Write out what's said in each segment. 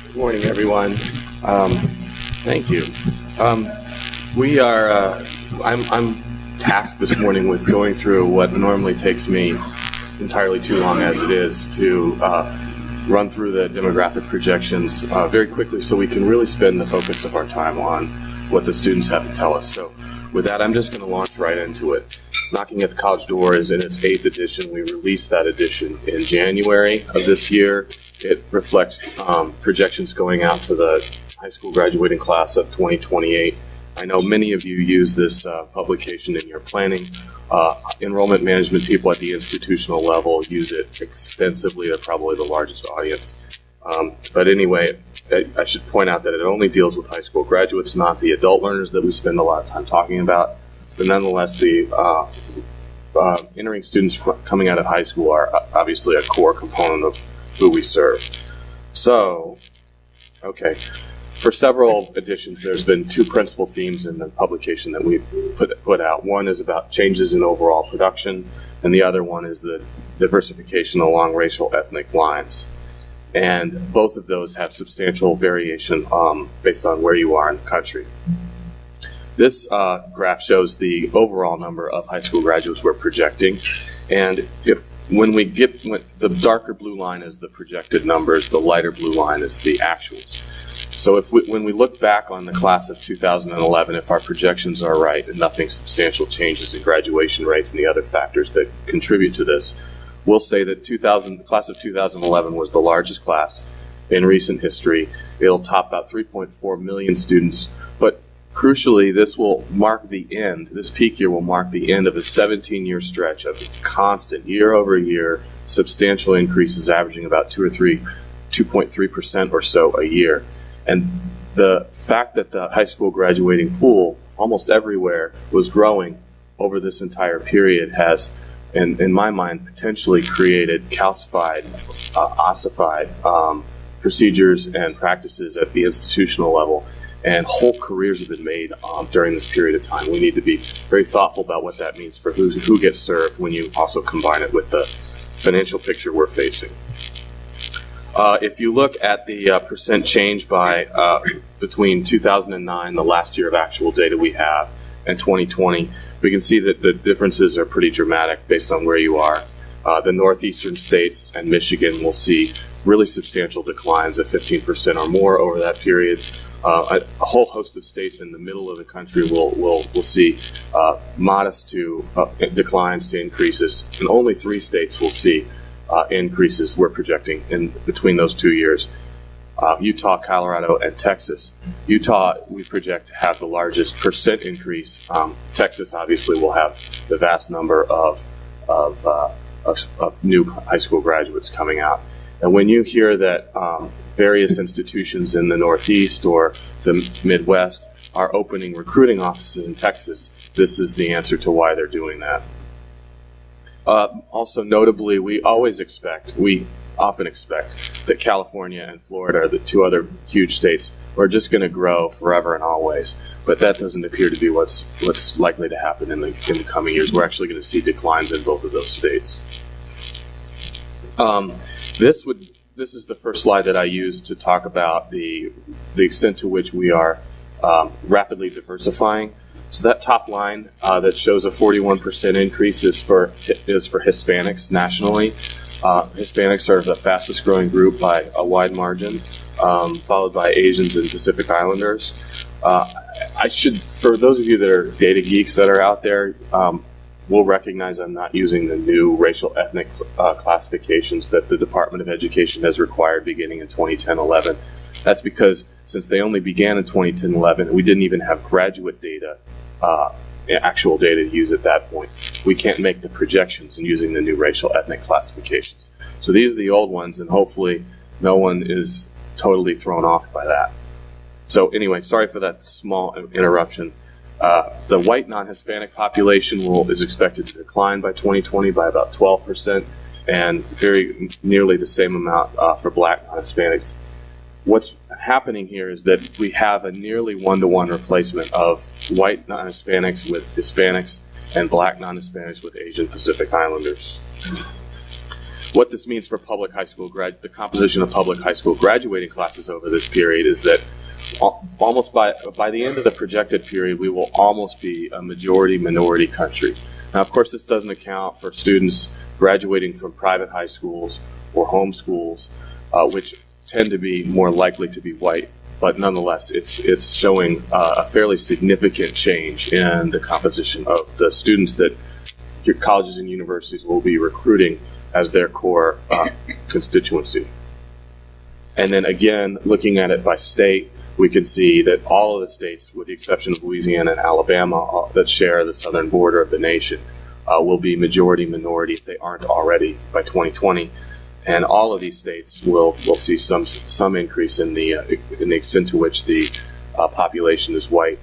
Good morning, everyone. Thank you. I'm tasked this morning with going through what normally takes me entirely too long as it is to run through the demographic projections very quickly so we can really spend the focus of our time on what the students have to tell us. So with that, I'm just going to launch right into it. Knocking at the College Door is in its 8th edition. We released that edition in January of this year. It reflects projections going out to the high school graduating class of 2028. I know many of you use this publication in your planning. Enrollment management people at the institutional level use it extensively. They're probably the largest audience. But anyway, I should point out that it only deals with high school graduates, not the adult learners that we spend a lot of time talking about. But nonetheless, the entering students coming out of high school are obviously a core component of who we serve. So, okay. For several editions, there's been two principal themes in the publication that we've put out. One is about changes in overall production, and the other one is the diversification along racial ethnic lines. And both of those have substantial variation based on where you are in the country. This graph shows the overall number of high school graduates we're projecting. And when the darker blue line is the projected numbers, the lighter blue line is the actuals. So when we look back on the class of 2011, if our projections are right and nothing substantial changes in graduation rates and the other factors that contribute to this, we'll say that the class of 2011 was the largest class in recent history. It'll top about 3.4 million students, but crucially, this peak year will mark the end of a 17-year stretch of constant year-over-year substantial increases averaging about 2.3% or so a year. And the fact that the high school graduating pool almost everywhere was growing over this entire period has, in my mind, potentially created calcified, ossified procedures and practices at the institutional level. And whole careers have been made during this period of time. We need to be very thoughtful about what that means for who gets served when you also combine it with the financial picture we're facing. If you look at the percent change between 2009, the last year of actual data we have, and 2020, we can see that the differences are pretty dramatic based on where you are. The northeastern states and Michigan will see really substantial declines of 15% or more over that period. A whole host of states in the middle of the country will see modest to declines to increases, and only 3 states will see increases we're projecting in between those 2 years. Utah, Colorado, and Texas. Utah, we project to have the largest percent increase. Texas, obviously, will have the vast number of new high school graduates coming out. And when you hear that various institutions in the Northeast or the Midwest are opening recruiting offices in Texas, this is the answer to why they're doing that. Also notably, we often expect that California and Florida are the 2 other huge states are just going to grow forever and always. But that doesn't appear to be what's likely to happen in the coming years. We're actually going to see declines in both of those states. This is the first slide that I used to talk about the extent to which we are rapidly diversifying. So that top line that shows a 41% increase is for Hispanics nationally. Hispanics are the fastest growing group by a wide margin, followed by Asians and Pacific Islanders. For those of you that are data geeks that are out there, will recognize I'm not using the new racial ethnic classifications that the Department of Education has required beginning in 2010-11. That's because since they only began in 2010-11, we didn't even have graduate data, actual data to use at that point. We can't make the projections in using the new racial ethnic classifications. So these are the old ones, and hopefully no one is totally thrown off by that. So anyway, sorry for that small interruption. The white non-Hispanic population is expected to decline by 2020 by about 12%, and very nearly the same amount for black non-Hispanics. What's happening here is that we have a nearly 1-to-1 replacement of white non-Hispanics with Hispanics and black non-Hispanics with Asian Pacific Islanders. what this means for public high school the composition of public high school graduating classes over this period is that almost by the end of the projected period, we will almost be a majority-minority country. Now, of course, this doesn't account for students graduating from private high schools or home schools, which tend to be more likely to be white. But nonetheless, it's showing a fairly significant change in the composition of the students that your colleges and universities will be recruiting as their core constituency. And then again, looking at it by state, we can see that all of the states, with the exception of Louisiana and Alabama, that share the southern border of the nation, will be majority-minority if they aren't already by 2020. And all of these states will see some increase in the extent to which the population is white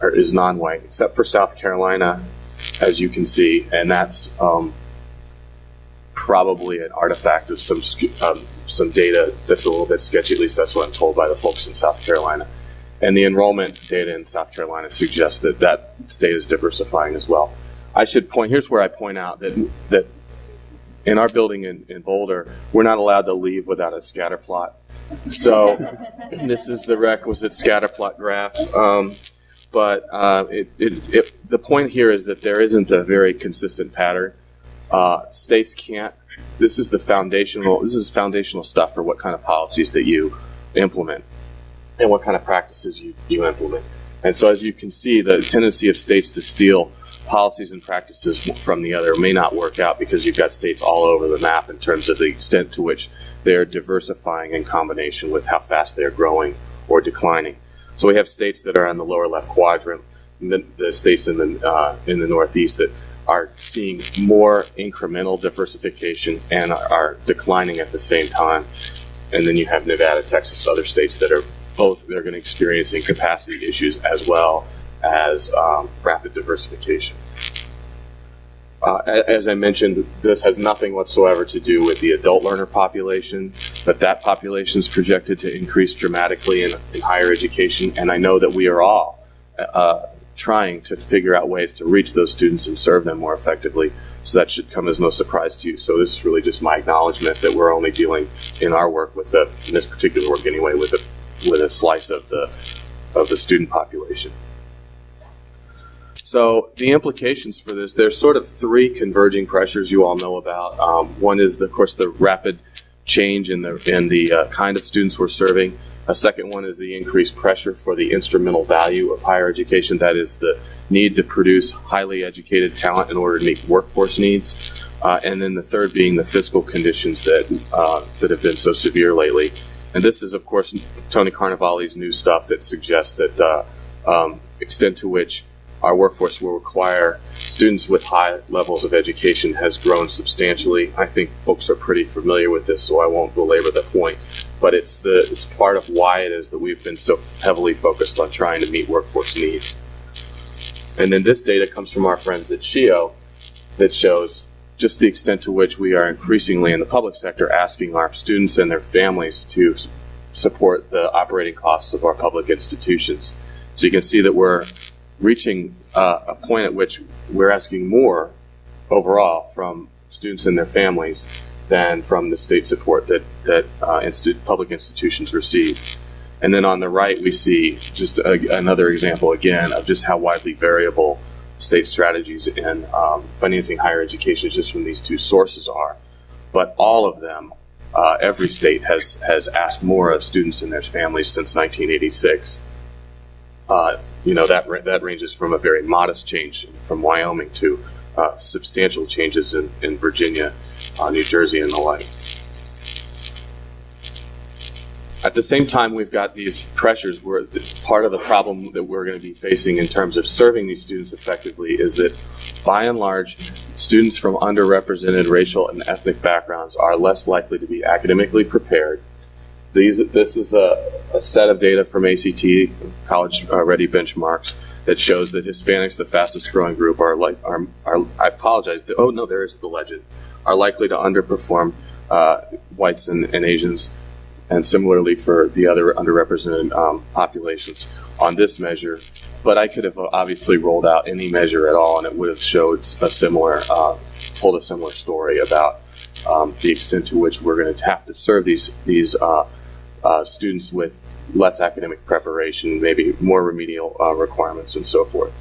or is non-white, except for South Carolina, as you can see, and that's probably an artifact of some data that's a little bit sketchy. At least that's what I'm told by the folks in South Carolina. And the enrollment data in South Carolina suggests that that state is diversifying as well. I should point, here's where I point out that in our building in Boulder, we're not allowed to leave without a scatter plot. So this is the requisite scatter plot graph. But the point here is that there isn't a very consistent pattern. States can't. This is foundational stuff for what kind of policies that you implement and what kind of practices you implement. And so, as you can see, the tendency of states to steal policies and practices from the other may not work out because you've got states all over the map in terms of the extent to which they're diversifying in combination with how fast they're growing or declining. So we have states that are in the lower left quadrant, the states in the Northeast that are seeing more incremental diversification and are declining at the same time. And then you have Nevada, Texas, other states that are they're going to experience capacity issues as well as rapid diversification. As I mentioned, this has nothing whatsoever to do with the adult learner population, but that population is projected to increase dramatically in higher education, and I know that we are all trying to figure out ways to reach those students and serve them more effectively, so that should come as no surprise to you. So this is really just my acknowledgement that we're only dealing in our work with in this particular work anyway, with a slice of the student population. So the implications for this, there's sort of three converging pressures you all know about. One is, of course, the rapid change in the kind of students we're serving. A second one is the increased pressure for the instrumental value of higher education. That is the need to produce highly educated talent in order to meet workforce needs. And then the third being the fiscal conditions that have been so severe lately. And this is, of course, Tony Carnevale's new stuff that suggests that the extent to which our workforce will require students with high levels of education has grown substantially. I think folks are pretty familiar with this, so I won't belabor the point. But it's part of why it is that we've been so heavily focused on trying to meet workforce needs. And then this data comes from our friends at SHEEO that shows just the extent to which we are increasingly in the public sector asking our students and their families to support the operating costs of our public institutions. So you can see that we're reaching a point at which we're asking more overall from students and their families than from the state support that public institutions receive. And then on the right, we see just another example again of just how widely variable state strategies in financing higher education just from these two sources are. But all of them, every state has asked more of students and their families since 1986. That ranges from a very modest change from Wyoming to substantial changes in Virginia, New Jersey, and the like. At the same time, we've got these pressures where part of the problem that we're going to be facing in terms of serving these students effectively is that, by and large, students from underrepresented racial and ethnic backgrounds are less likely to be academically prepared. This is a set of data from ACT, College Ready Benchmarks, that shows that Hispanics, the fastest growing group, there is the legend, are likely to underperform whites and Asians, and similarly for the other underrepresented populations on this measure. But I could have obviously rolled out any measure at all, and it would have told a similar story about the extent to which we're going to have to serve these students with less academic preparation, maybe more remedial requirements, and so forth.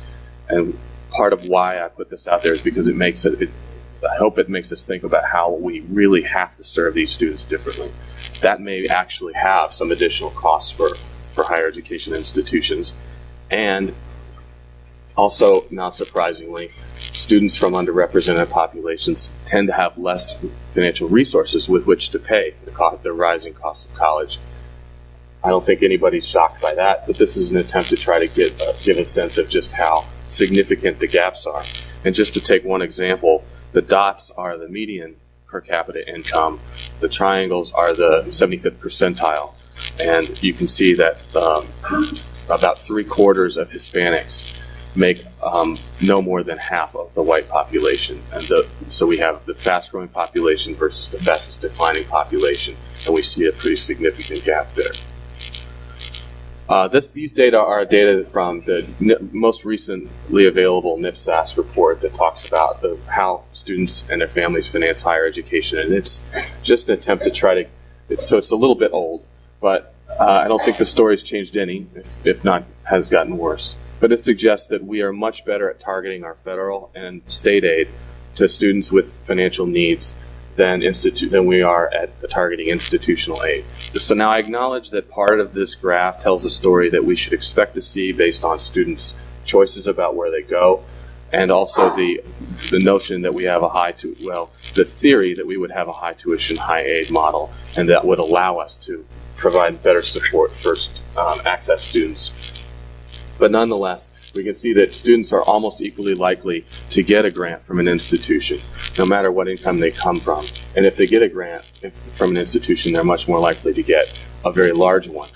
And part of why I put this out there is because I hope it makes us think about how we really have to serve these students differently. That may actually have some additional costs for higher education institutions. And also, not surprisingly, students from underrepresented populations tend to have less financial resources with which to pay the rising cost of college. I don't think anybody's shocked by that, but this is an attempt to try to give a sense of just how significant the gaps are. And just to take one example, the dots are the median per capita income. The triangles are the 75th percentile. And you can see that about 3/4 of Hispanics make no more than half of the white population. And so we have the fast-growing population versus the fastest declining population, and we see a pretty significant gap there. These data are data from the most recently available NIPSAS report that talks about how students and their families finance higher education. And it's just an attempt to try to, it's a little bit old, but I don't think the story's changed any, if not has gotten worse. But it suggests that we are much better at targeting our federal and state aid to students with financial needs than we are at targeting institutional aid. So now I acknowledge that part of this graph tells a story that we should expect to see based on students' choices about where they go, and also the notion that we have the theory that we would have a high tuition, high aid model, and that would allow us to provide better support for access students. But nonetheless, we can see that students are almost equally likely to get a grant from an institution, no matter what income they come from. And if they get a grant from an institution, they're much more likely to get a very large one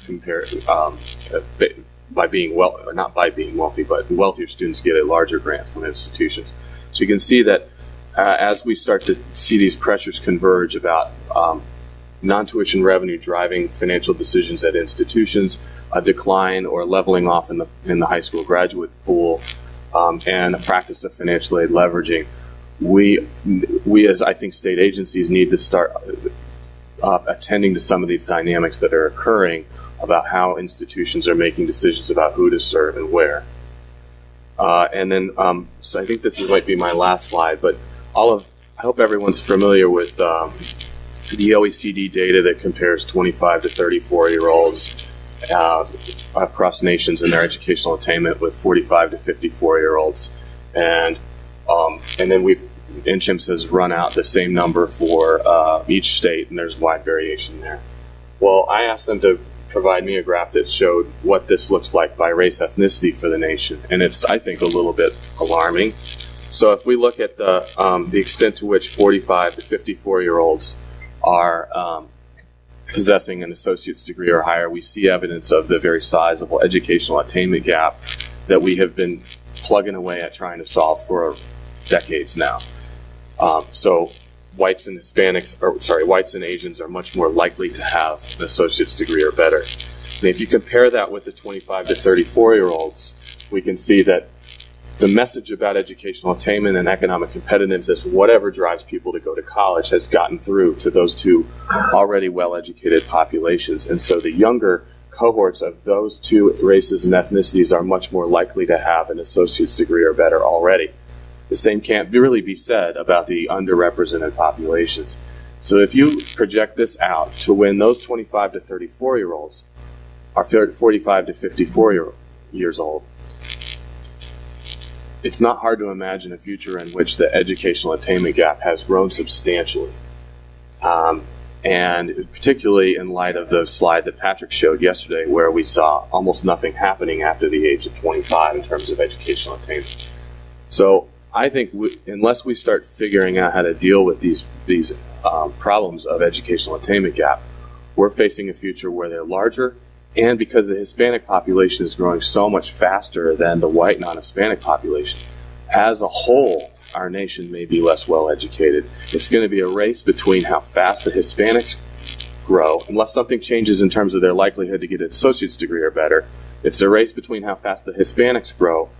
by being not by being wealthy, but wealthier students get a larger grant from institutions. So you can see that as we start to see these pressures converge about non-tuition revenue driving financial decisions at institutions, a decline or leveling off in the high school graduate pool, and a practice of financial aid leveraging, we as I think state agencies need to start attending to some of these dynamics that are occurring about how institutions are making decisions about who to serve and where. And then, so I think this might be my last slide, but I hope everyone's familiar with the OECD data that compares 25 to 34-year-olds across nations in their educational attainment with 45 to 54-year-olds, and then NCHIMS has run out the same number for each state, and there's wide variation there. Well, I asked them to provide me a graph that showed what this looks like by race ethnicity for the nation, and it's, I think, a little bit alarming. So if we look at the extent to which 45 to 54-year-olds are possessing an associate's degree or higher, we see evidence of the very sizable educational attainment gap that we have been plugging away at trying to solve for decades now. So whites and Asians are much more likely to have an associate's degree or better. And if you compare that with the 25 to 34-year-olds, we can see that the message about educational attainment and economic competitiveness, whatever drives people to go to college, has gotten through to those two already well-educated populations. And so the younger cohorts of those two races and ethnicities are much more likely to have an associate's degree or better already. The same can't really be said about the underrepresented populations. So if you project this out to when those 25 to 34-year-olds are 45 to 54 years old, it's not hard to imagine a future in which the educational attainment gap has grown substantially. And particularly in light of the slide that Patrick showed yesterday, where we saw almost nothing happening after the age of 25 in terms of educational attainment. So I think unless we start figuring out how to deal with these problems of educational attainment gap, we're facing a future where they're larger. And because the Hispanic population is growing so much faster than the white non-Hispanic population, as a whole, our nation may be less well educated. It's going to be a race between how fast the Hispanics grow, unless something changes in terms of their likelihood to get an associate's degree or better. It's a race between how fast the Hispanics grow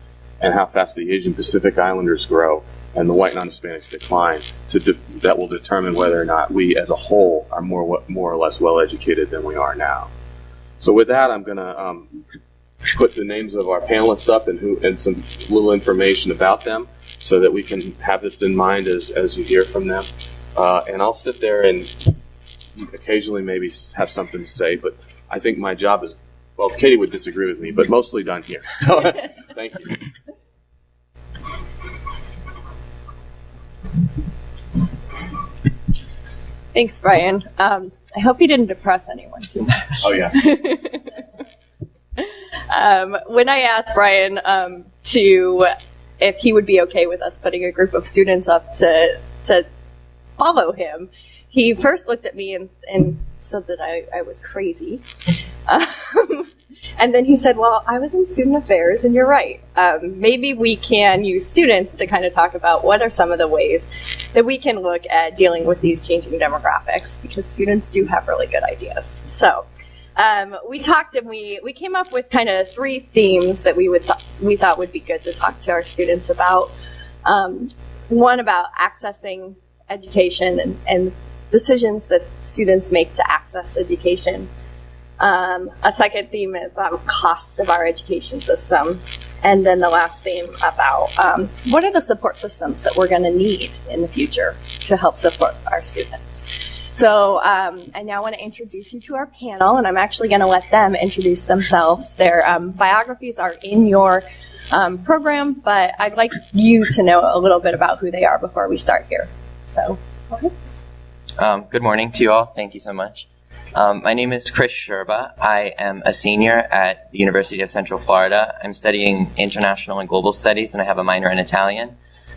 and how fast the Asian Pacific Islanders grow and the white non-Hispanics decline, that will determine whether or not we as a whole are more or less well-educated than we are now. So with that, I'm going to put the names of our panelists up and some little information about them so that we can have this in mind as you hear from them. And I'll sit there and occasionally maybe have something to say, but I think my job is, well, Katie would disagree with me, but mostly done here. So thank you. Thanks, Brian. I hope you didn't depress anyone too much. Oh, yeah. When I asked Brian if he would be okay with us putting a group of students up to follow him, he first looked at me and said that I was crazy. And then he said, well, I was in student affairs, and you're right. Maybe we can use students to kind of talk about what are some of the ways that we can look at dealing with these changing demographics, because students do have really good ideas. So we talked and we came up with kind of 3 themes that we thought would be good to talk to our students about. One about accessing education and decisions that students make to access education. A second theme is about costs of our education system. And then the last theme about what are the support systems that we're going to need in the future to help support our students. So I now want to introduce you to our panel, and I'm actually going to let them introduce themselves. Their biographies are in your program, but I'd like you to know a little bit about who they are before we start here. So go ahead. Good morning to you all. Thank you so much. My name is Chris Szczerba. I am a senior at the University of Central Florida. I'm studying international and global studies, and I have a minor in Italian.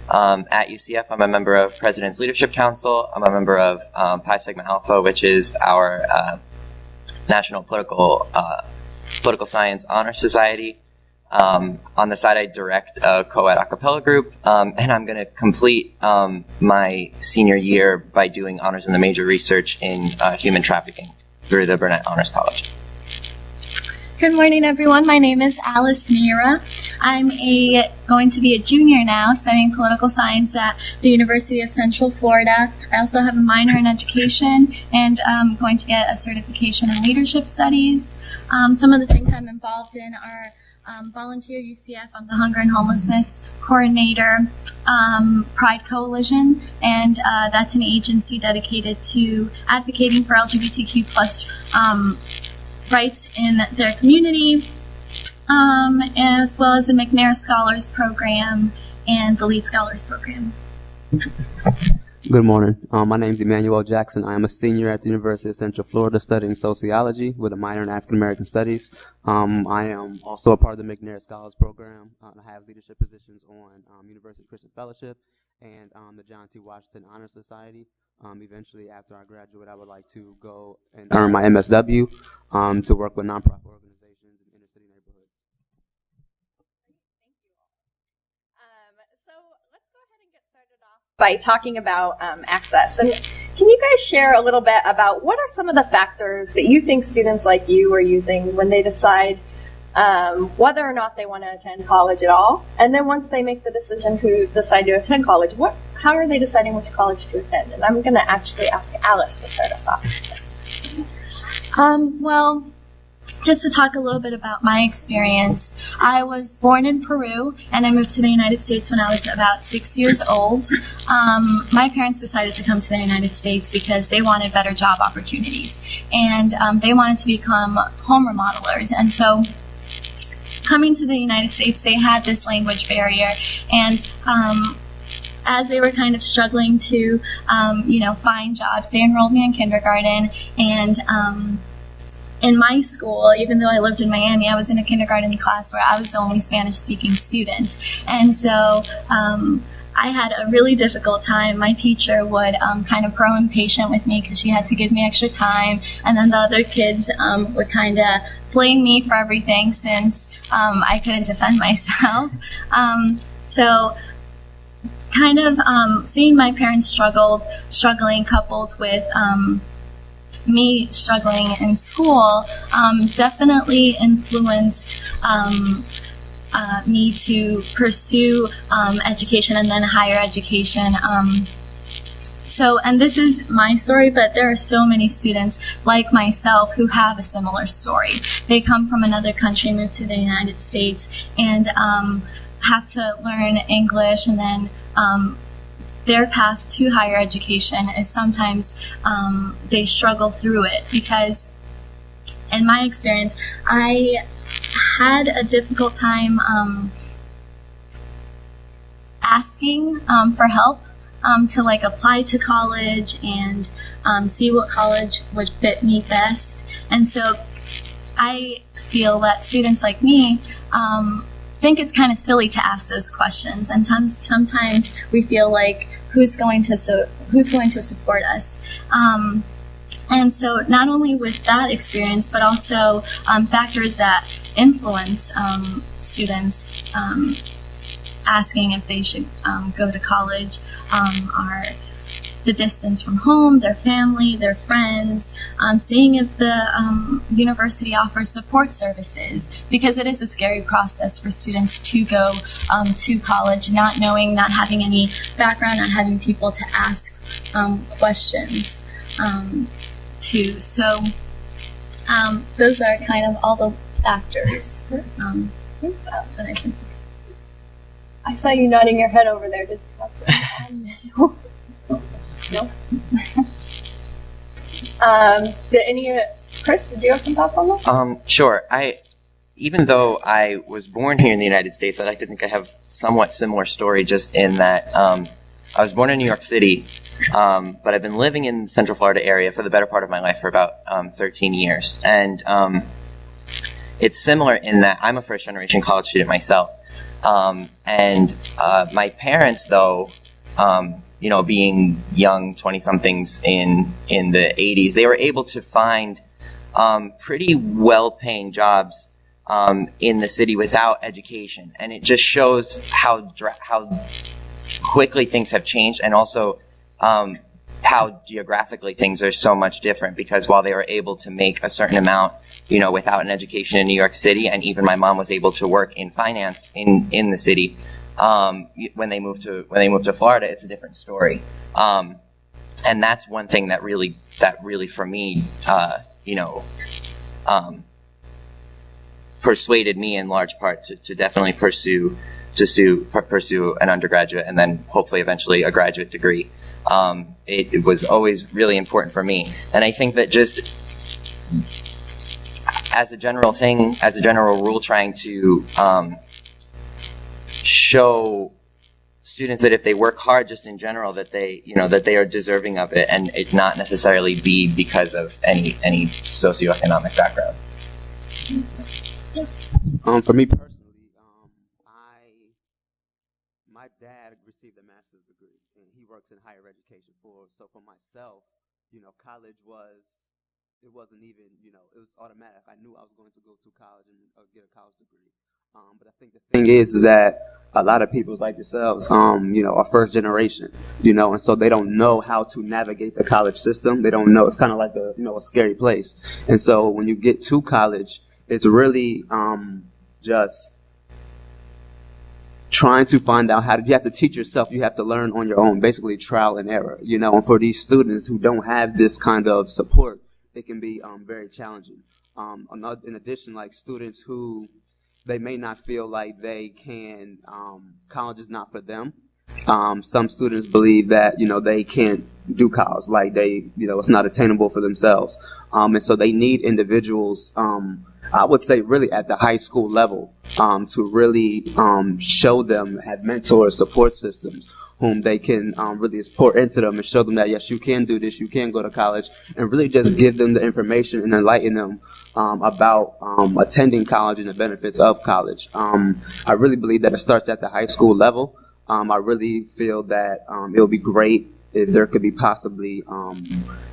At UCF, I'm a member of President's Leadership Council. I'm a member of Pi Sigma Alpha, which is our National Political Science Honor Society. On the side, I direct a co-ed a cappella group, and I'm going to complete my senior year by doing honors in the major research in human trafficking through the Burnett Honors College. Good morning, everyone. My name is Alice Neira. I'm going to be a junior now, studying political science at the University of Central Florida. I also have a minor in education, and I'm going to get a certification in leadership studies. Some of the things I'm involved in are volunteer UCF. I'm the Hunger and Homelessness Coordinator, Pride Coalition, and that's an agency dedicated to advocating for LGBTQ plus rights in their community, as well as the McNair Scholars Program and the Lead Scholars Program. Good morning. My name is Emmanuel Jackson. I am a senior at the University of Central Florida studying sociology with a minor in African American studies. I am also a part of the McNair Scholars Program. I have leadership positions on University Christian Fellowship and the John T. Washington Honor Society. Eventually, after I graduate, I would like to go and earn my MSW to work with nonprofit organizations in inner city neighborhoods. So let's go ahead and get started off by talking about access. And can you guys share a little bit about what are some of the factors that you think students like you are using when they decide whether or not they want to attend college at all? And then once they make the decision to decide to attend college, how are they deciding which college to attend? And I'm going to actually ask Alice to start us off. Well, just to talk a little bit about my experience, I was born in Peru, and I moved to the United States when I was about 6 years old. My parents decided to come to the United States because they wanted better job opportunities, and they wanted to become home remodelers. And so coming to the United States, they had this language barrier, and as they were kind of struggling to, find jobs, they enrolled me in kindergarten. And in my school, even though I lived in Miami, I was in a kindergarten class where I was the only Spanish-speaking student. And so I had a really difficult time. My teacher would kind of grow impatient with me because she had to give me extra time. And then the other kids would kind of blame me for everything since I couldn't defend myself. So kind of seeing my parents struggling coupled with me struggling in school definitely influenced me to pursue education and then higher education. And this is my story, but there are so many students like myself who have a similar story. They come from another country, move to the United States, and have to learn English, and then their path to higher education is sometimes they struggle through it, because in my experience, I had a difficult time asking for help to like apply to college and see what college would fit me best. And so I feel that students like me think it's kind of silly to ask those questions, and sometimes we feel like who's going to support us. And so not only with that experience, but also factors that influence students asking if they should go to college are the distance from home, their family, their friends, seeing if the university offers support services, because it is a scary process for students to go to college, not knowing, not having any background, not having people to ask questions to. So those are kind of all the factors that I think. I saw you nodding your head over there. Did you have some? No. Chris, did you have some thoughts on this? Sure. Even though I was born here in the United States, I like to think I have somewhat similar story, just in that I was born in New York City, but I've been living in the Central Florida area for the better part of my life, for about 13 years. And it's similar in that I'm a first-generation college student myself. And my parents, though, being young 20-somethings in the 80s, they were able to find pretty well-paying jobs in the city without education. And it just shows how quickly things have changed, and also how geographically things are so much different, because while they were able to make a certain amount without an education in New York City, and even my mom was able to work in finance in the city, when they moved to Florida, it's a different story. And that's one thing that really for me, persuaded me in large part to definitely pursue an undergraduate, and then hopefully eventually a graduate degree. It was always really important for me. And I think that just as a general rule, trying to show students that if they work hard just in general, that they are deserving of it, and it not necessarily be because of any socioeconomic background. For me personally, my dad received a master's degree, and he works in higher education. So for myself, college wasn't even, it was automatic. I knew I was going to go to college and get a college degree. But I think the thing is that a lot of people like yourselves, are first generation, and so they don't know how to navigate the college system. They don't know. It's kind of like a scary place. And so when you get to college, it's really just trying to find out you have to teach yourself. You have to learn on your own, basically trial and error, and for these students who don't have this kind of support, it can be very challenging. In addition, like students who they may not feel like they can, college is not for them. Some students believe that, they can't do college, like it's not attainable for themselves. And so they need individuals, I would say really at the high school level, to really show them, have mentors, support systems, whom they can really pour into them and show them that, yes, you can do this, you can go to college, and really just give them the information and enlighten them about attending college and the benefits of college. I really believe that it starts at the high school level. I really feel that it would be great if there could be possibly,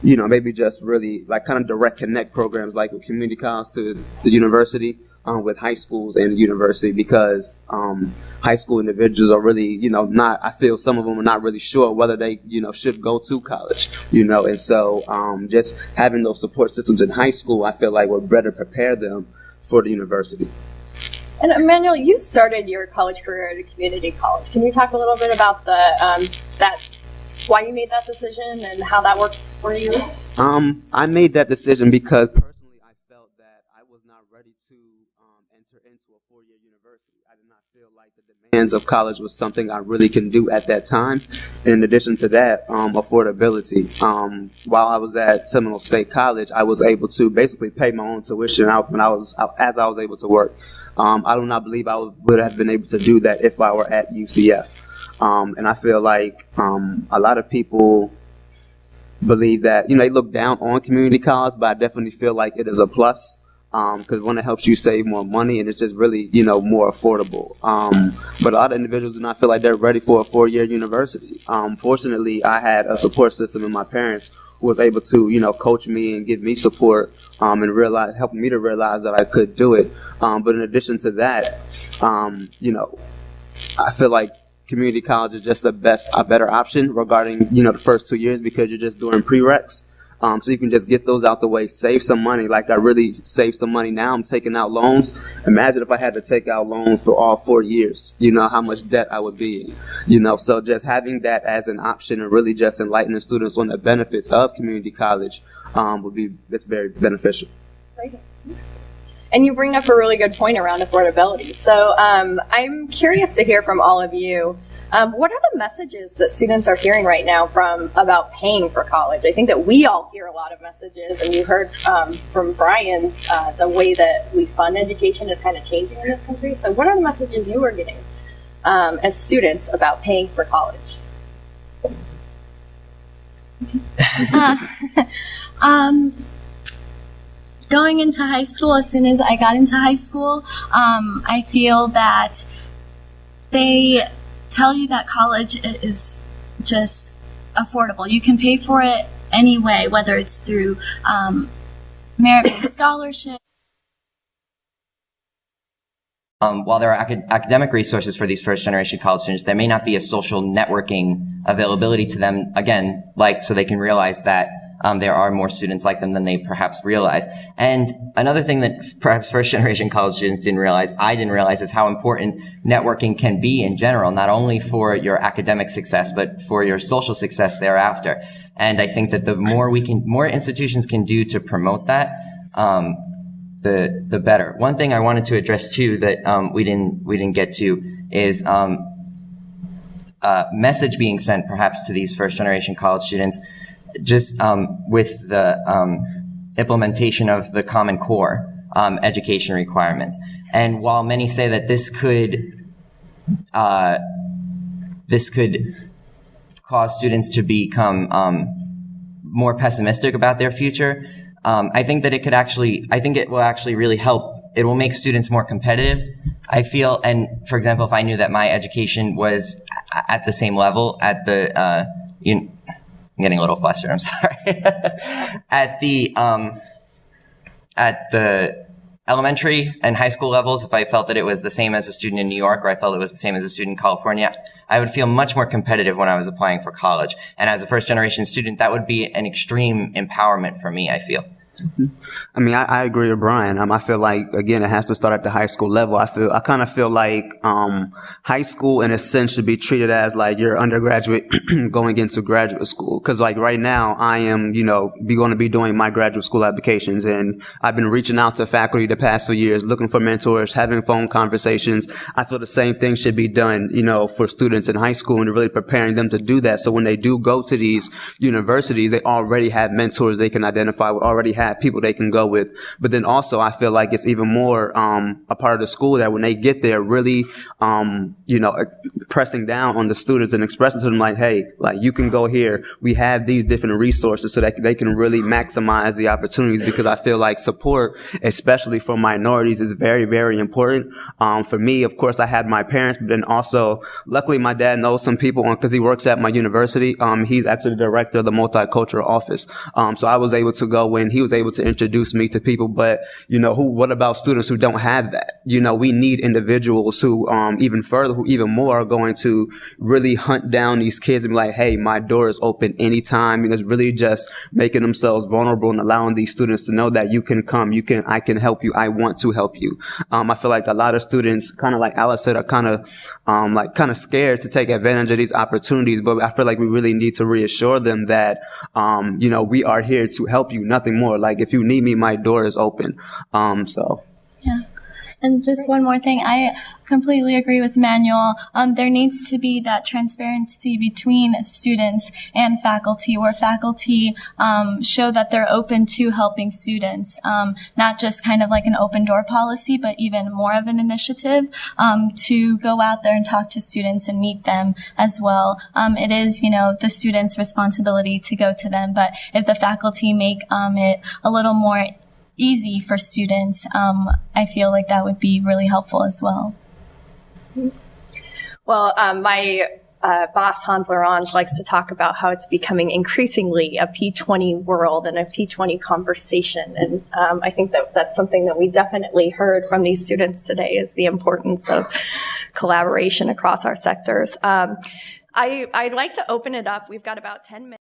maybe just really like kind of direct connect programs like with community college to the university, with high schools and the university, because high school individuals are really, I feel some of them are not really sure whether they, should go to college, and so just having those support systems in high school, I feel like would better prepare them for the university. And Emmanuel, you started your college career at a community college. Can you talk a little bit about why you made that decision and how that worked for you? I made that decision because personally I felt that I was not ready to enter into a four-year university. I did not feel like the demands of college was something I really can do at that time. In addition to that, affordability. While I was at Seminole State College, I was able to basically pay my own tuition as I was able to work. I do not believe I would have been able to do that if I were at UCF. And I feel like a lot of people believe that, they look down on community college, but I definitely feel like it is a plus because one, it helps you save more money and it's just really, more affordable. But a lot of individuals do not feel like they're ready for a four-year university. Fortunately, I had a support system in my parents who was able to, coach me and give me support and help me to realize that I could do it. But in addition to that, I feel like community college is just a better option regarding, the first 2 years because you're just doing prereqs. So you can just get those out the way, save some money. Like I really save some money now. I'm taking out loans. Imagine if I had to take out loans for all 4 years, how much debt I would be in, so just having that as an option and really just enlightening students on the benefits of community college that's very beneficial. Great. And you bring up a really good point around affordability. So I'm curious to hear from all of you. What are the messages that students are hearing right now about paying for college? I think that we all hear a lot of messages, and you heard from Brian the way that we fund education is kind of changing in this country. So what are the messages you are getting as students about paying for college? Going into high school, as soon as I got into high school, I feel that they tell you that college is just affordable. You can pay for it anyway, whether it's through merit-based scholarship. While there are academic resources for these first-generation college students, there may not be a social networking availability to them, again, so they can realize that there are more students like them than they perhaps realize. And another thing that perhaps first-generation college students I didn't realize, is how important networking can be in general, not only for your academic success, but for your social success thereafter. And I think that the more institutions can do to promote that, the better. One thing I wanted to address too that we didn't get to is message being sent perhaps to these first-generation college students, just with the implementation of the Common Core education requirements. And while many say that this could cause students to become more pessimistic about their future, I think that it will actually really help. It will make students more competitive, I feel. And for example, if I knew that my education was at the same level at the I'm getting a little flustered, I'm sorry. At the elementary and high school levels, if I felt that it was the same as a student in New York, or I felt it was the same as a student in California, I would feel much more competitive when I was applying for college. And as a first-generation student, that would be an extreme empowerment for me, I feel. Mm-hmm. I mean, I agree with Brian. I feel like, again, it has to start at the high school level. I kind of feel like high school, in a sense, should be treated as like your undergraduate going into graduate school. Because like right now, I am, going to be doing my graduate school applications, and I've been reaching out to faculty the past few years, looking for mentors, having phone conversations. I feel the same thing should be done, for students in high school, and really preparing them to do that. So when they do go to these universities, they already have mentors they can identify with, already have people they can go with. But then also I feel like it's even more a part of the school that when they get there, really pressing down on the students and expressing to them like, hey, like you can go here, we have these different resources, so that they can really maximize the opportunities. Because I feel like support, especially for minorities, is very, very important. For me, of course, I had my parents, but then also luckily my dad knows some people because he works at my university. He's actually the director of the multicultural office. So I was able to go when he was was able to introduce me to people. But, what about students who don't have that? We need individuals who, even more are going to really hunt down these kids and be like, hey, my door is open anytime. It's really just making themselves vulnerable and allowing these students to know that you can come, I can help you. I want to help you. I feel like a lot of students, kind of like Alice said, are kind of scared to take advantage of these opportunities. But I feel like we really need to reassure them that, we are here to help you, nothing more. Like, if you need me, my door is open. Yeah. And just one more thing, I completely agree with Emmanuel. There needs to be that transparency between students and faculty, where faculty show that they're open to helping students, not just kind of like an open door policy, but even more of an initiative to go out there and talk to students and meet them as well. It is, the students' responsibility to go to them, but if the faculty make it a little more easy for students, I feel like that would be really helpful as well. Well, my boss, Hans Larange, likes to talk about how it's becoming increasingly a P20 world and a P20 conversation. And I think that's something that we definitely heard from these students today, is the importance of collaboration across our sectors. I'd like to open it up. We've got about 10 minutes.